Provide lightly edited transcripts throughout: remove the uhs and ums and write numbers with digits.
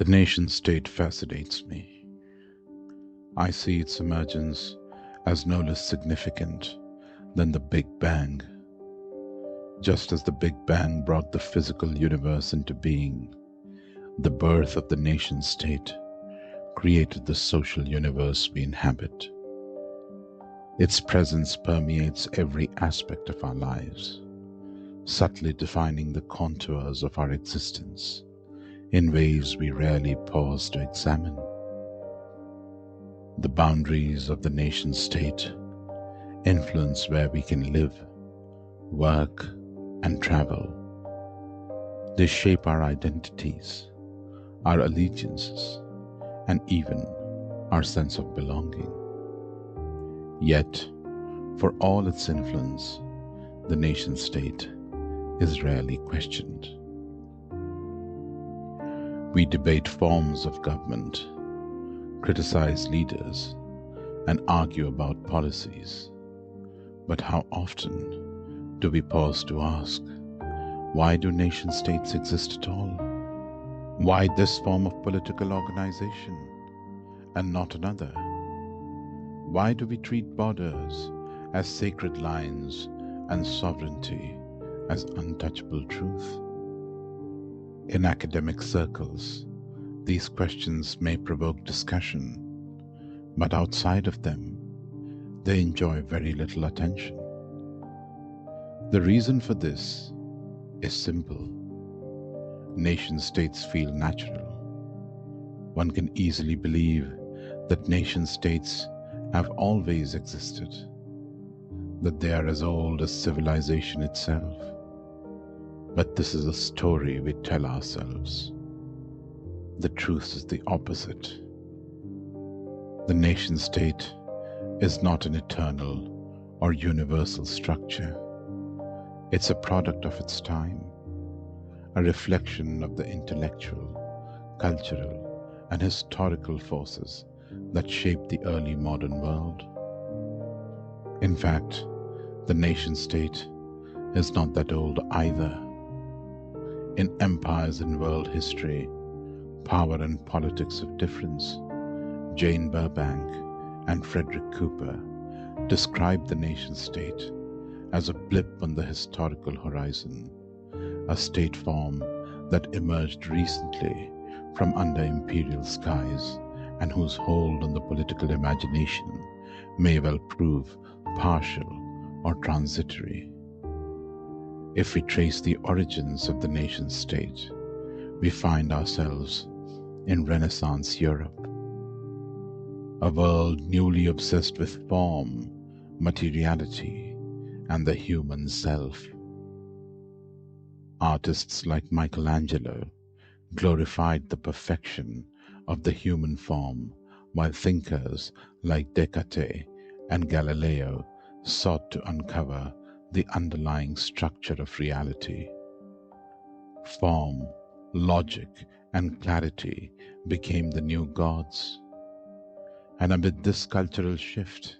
The nation-state fascinates me. I see its emergence as no less significant than the Big Bang. Just as the Big Bang brought the physical universe into being, the birth of the nation-state created the social universe we inhabit. Its presence permeates every aspect of our lives, subtly defining the contours of our existence in ways we rarely pause to examine. The boundaries of the nation-state influence where we can live, work, and travel. They shape our identities, our allegiances, and even our sense of belonging. Yet, for all its influence, the nation-state is rarely questioned. We debate forms of government, criticize leaders, and argue about policies. But how often do we pause to ask, why do nation-states exist at all? Why this form of political organization and not another? Why do we treat borders as sacred lines and sovereignty as untouchable truth? In academic circles, these questions may provoke discussion, but outside of them, they enjoy very little attention. The reason for this is simple. Nation-states feel natural. One can easily believe that nation-states have always existed, that they are as old as civilization itself. But this is a story we tell ourselves. The truth is the opposite. The nation-state is not an eternal or universal structure. It's a product of its time, a reflection of the intellectual, cultural, and historical forces that shaped the early modern world. In fact, the nation-state is not that old either. In Empires in World History, Power and Politics of Difference, Jane Burbank and Frederick Cooper described the nation-state as a blip on the historical horizon, a state form that emerged recently from under imperial skies and whose hold on the political imagination may well prove partial or transitory. If we trace the origins of the nation-state, we find ourselves in Renaissance Europe, a world newly obsessed with form, materiality, and the human self. Artists like Michelangelo glorified the perfection of the human form, while thinkers like Descartes and Galileo sought to uncover the underlying structure of reality. Form, logic, and clarity became the new gods. And amid this cultural shift,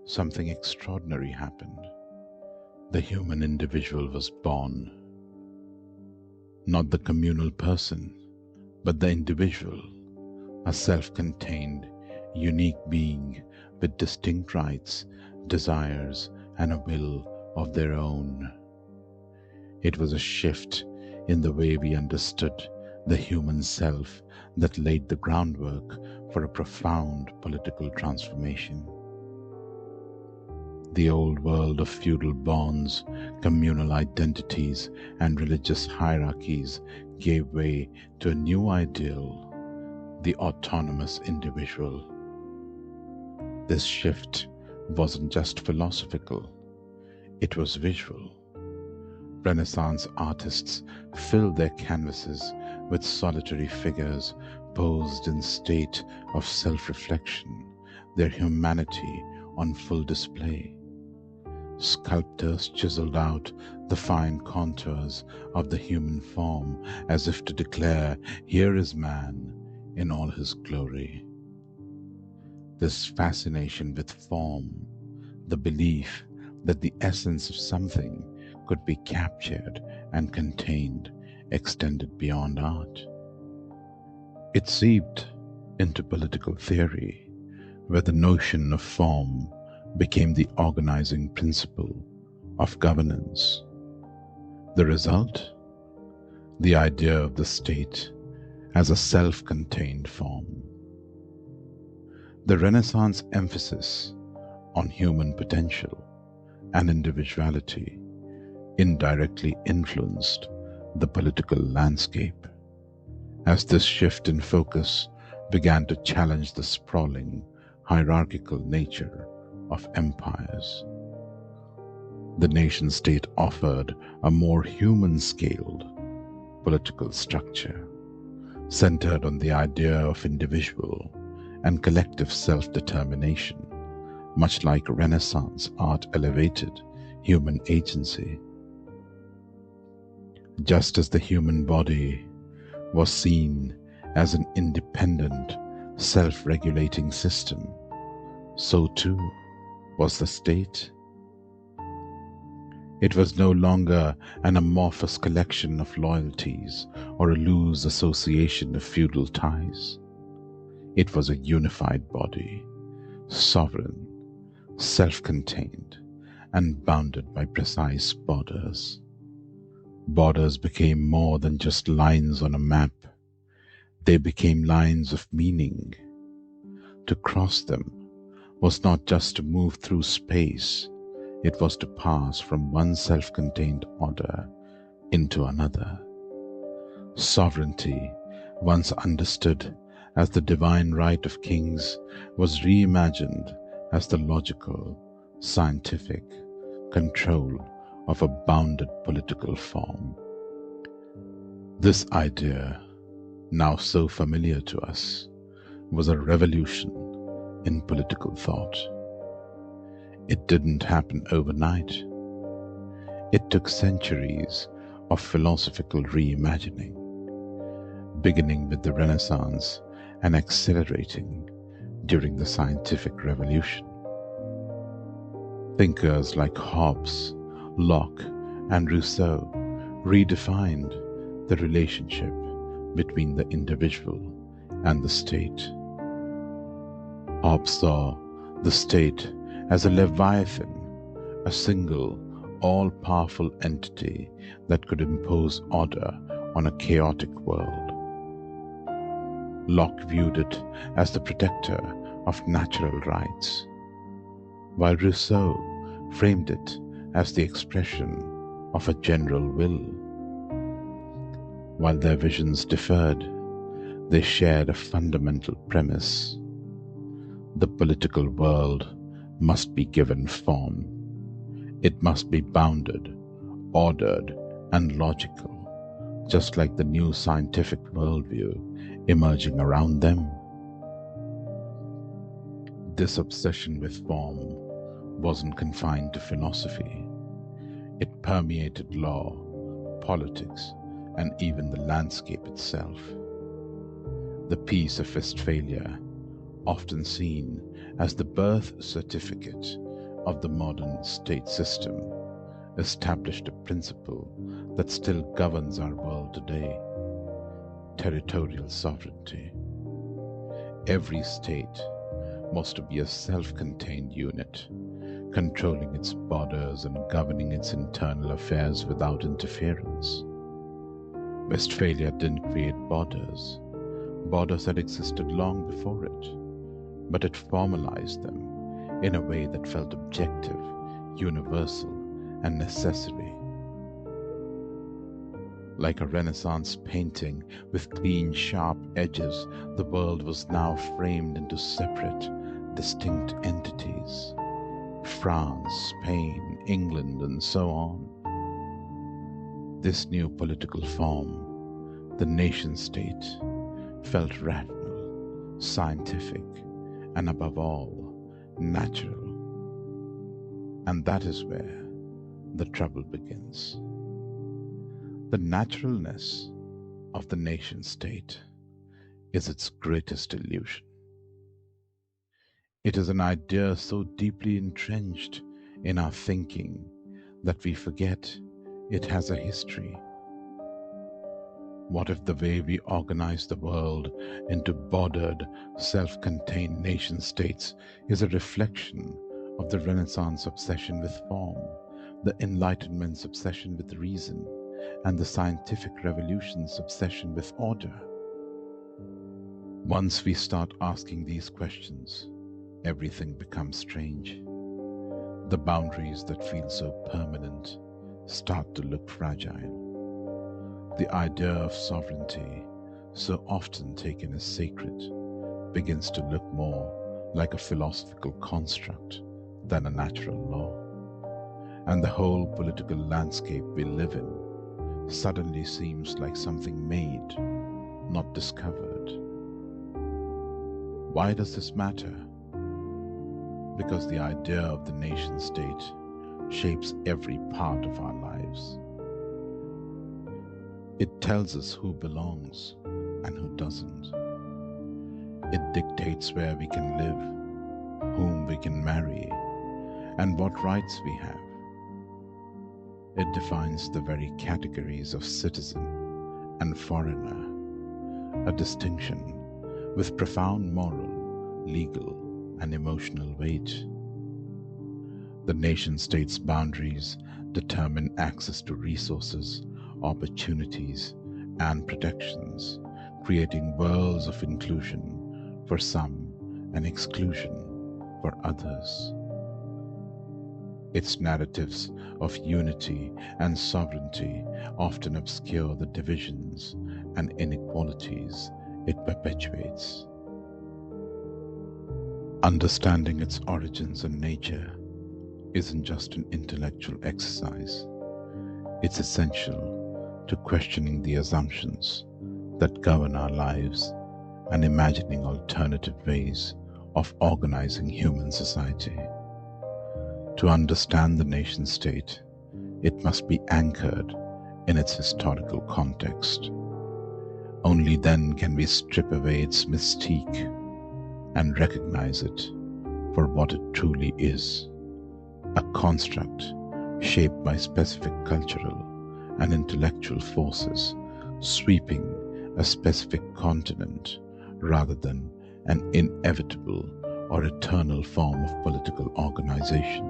something extraordinary happened. The human individual was born. Not the communal person, but the individual, a self-contained, unique being with distinct rights, desires, and a will of their own. It was a shift in the way we understood the human self that laid the groundwork for a profound political transformation. The old world of feudal bonds, communal identities, and religious hierarchies gave way to a new ideal, the autonomous individual. This shift wasn't just philosophical, it was visual. Renaissance artists filled their canvases with solitary figures posed in state of self-reflection, their humanity on full display. Sculptors chiseled out the fine contours of the human form as if to declare, "Here is man in all his glory." This fascination with form, the belief that the essence of something could be captured and contained, extended beyond art. It seeped into political theory, where the notion of form became the organizing principle of governance. The result? The idea of the state as a self-contained form. The Renaissance emphasis on human potential and individuality indirectly influenced the political landscape, as this shift in focus began to challenge the sprawling, hierarchical nature of empires. The nation-state offered a more human-scaled political structure, centered on the idea of individual and collective self-determination, much like Renaissance art elevated human agency. Just as the human body was seen as an independent, self-regulating system, so too was the state. It was no longer an amorphous collection of loyalties or a loose association of feudal ties. It was a unified body, sovereign, self-contained, and bounded by precise borders. Borders became more than just lines on a map. They became lines of meaning. To cross them was not just to move through space, it was to pass from one self-contained order into another. Sovereignty, once understood as the divine right of kings, was reimagined as the logical, scientific control of a bounded political form. This idea, now so familiar to us, was a revolution in political thought. It didn't happen overnight. It took centuries of philosophical reimagining, beginning with the Renaissance and accelerating during the scientific revolution. Thinkers like Hobbes, Locke, and Rousseau redefined the relationship between the individual and the state. Hobbes saw the state as a leviathan, a single, all-powerful entity that could impose order on a chaotic world. Locke viewed it as the protector of natural rights, while Rousseau framed it as the expression of a general will. While their visions differed, they shared a fundamental premise: the political world must be given form. It must be bounded, ordered, and logical, just like the new scientific worldview emerging around them. This obsession with form wasn't confined to philosophy. It permeated law, politics, and even the landscape itself. The Peace of Westphalia, often seen as the birth certificate of the modern state system, established a principle that still governs our world today: territorial sovereignty. Every state was to be a self-contained unit, controlling its borders and governing its internal affairs without interference. Westphalia didn't create borders. Borders had existed long before it, but it formalized them in a way that felt objective, universal, and necessary. Like a Renaissance painting with clean, sharp edges, the world was now framed into separate, distinct entities: France, Spain, England, and so on. This new political form, the nation-state, felt rational, scientific, and above all, natural. And that is where the trouble begins. The naturalness of the nation-state is its greatest illusion. It is an idea so deeply entrenched in our thinking that we forget it has a history. What if the way we organize the world into bordered, self-contained nation-states is a reflection of the Renaissance obsession with form, the Enlightenment's obsession with reason, and the scientific revolution's obsession with order? Once we start asking these questions, everything becomes strange. The boundaries that feel so permanent start to look fragile. The idea of sovereignty, so often taken as sacred, begins to look more like a philosophical construct than a natural law. And the whole political landscape we live in suddenly seems like something made, not discovered. Why does this matter? Because the idea of the nation-state shapes every part of our lives. It tells us who belongs and who doesn't. It dictates where we can live, whom we can marry, and what rights we have. It defines the very categories of citizen and foreigner, a distinction with profound moral, legal, and emotional weight. The nation-state's boundaries determine access to resources, opportunities, and protections, creating worlds of inclusion for some and exclusion for others. Its narratives of unity and sovereignty often obscure the divisions and inequalities it perpetuates. Understanding its origins and nature isn't just an intellectual exercise. It's essential to questioning the assumptions that govern our lives and imagining alternative ways of organizing human society. To understand the nation-state, it must be anchored in its historical context. Only then can we strip away its mystique and recognize it for what it truly is, a construct shaped by specific cultural and intellectual forces sweeping a specific continent rather than an inevitable or eternal form of political organization.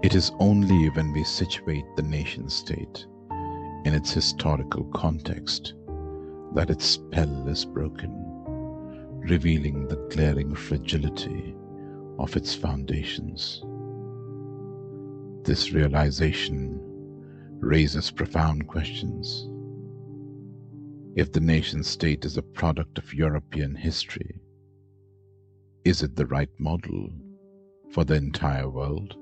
It is only when we situate the nation-state in its historical context that its spell is broken, revealing the glaring fragility of its foundations. This realization raises profound questions. If the nation-state is a product of European history, is it the right model for the entire world?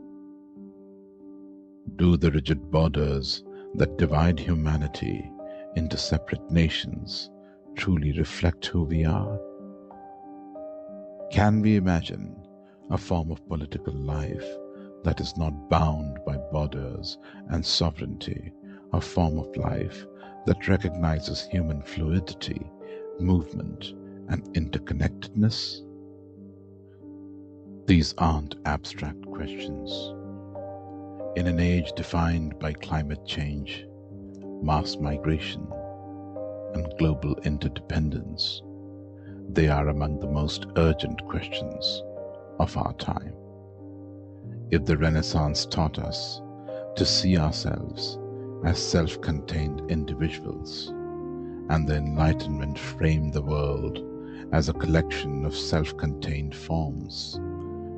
Do the rigid borders that divide humanity into separate nations truly reflect who we are? Can we imagine a form of political life that is not bound by borders and sovereignty, a form of life that recognizes human fluidity, movement, and interconnectedness? These aren't abstract questions. In an age defined by climate change, mass migration, and global interdependence, they are among the most urgent questions of our time. If the Renaissance taught us to see ourselves as self-contained individuals, and the Enlightenment framed the world as a collection of self-contained forms,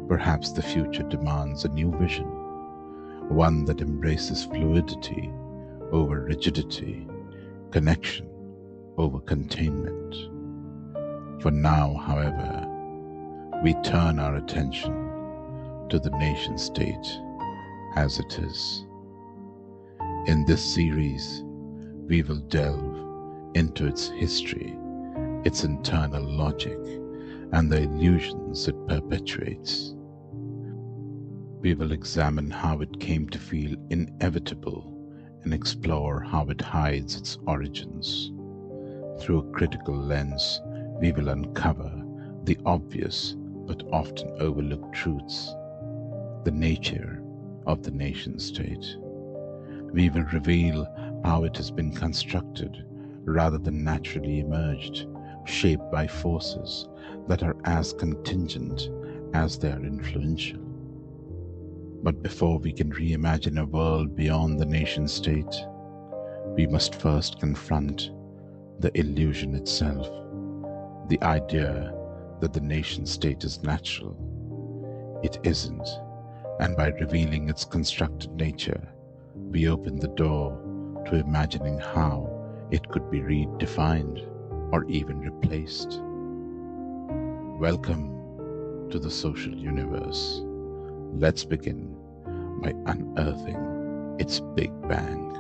perhaps the future demands a new vision, one that embraces fluidity over rigidity, connection over containment. For now, however, we turn our attention to the nation-state as it is. In this series, we will delve into its history, its internal logic, and the illusions it perpetuates. We will examine how it came to feel inevitable and explore how it hides its origins. Through a critical lens, we will uncover the obvious but often overlooked truths, the nature of the nation-state. We will reveal how it has been constructed rather than naturally emerged, shaped by forces that are as contingent as they are influential. But before we can reimagine a world beyond the nation state, we must first confront the illusion itself, the idea that the nation state is natural. It isn't, and by revealing its constructed nature, we open the door to imagining how it could be redefined or even replaced. Welcome to the social universe. Let's begin by unearthing its Big Bang.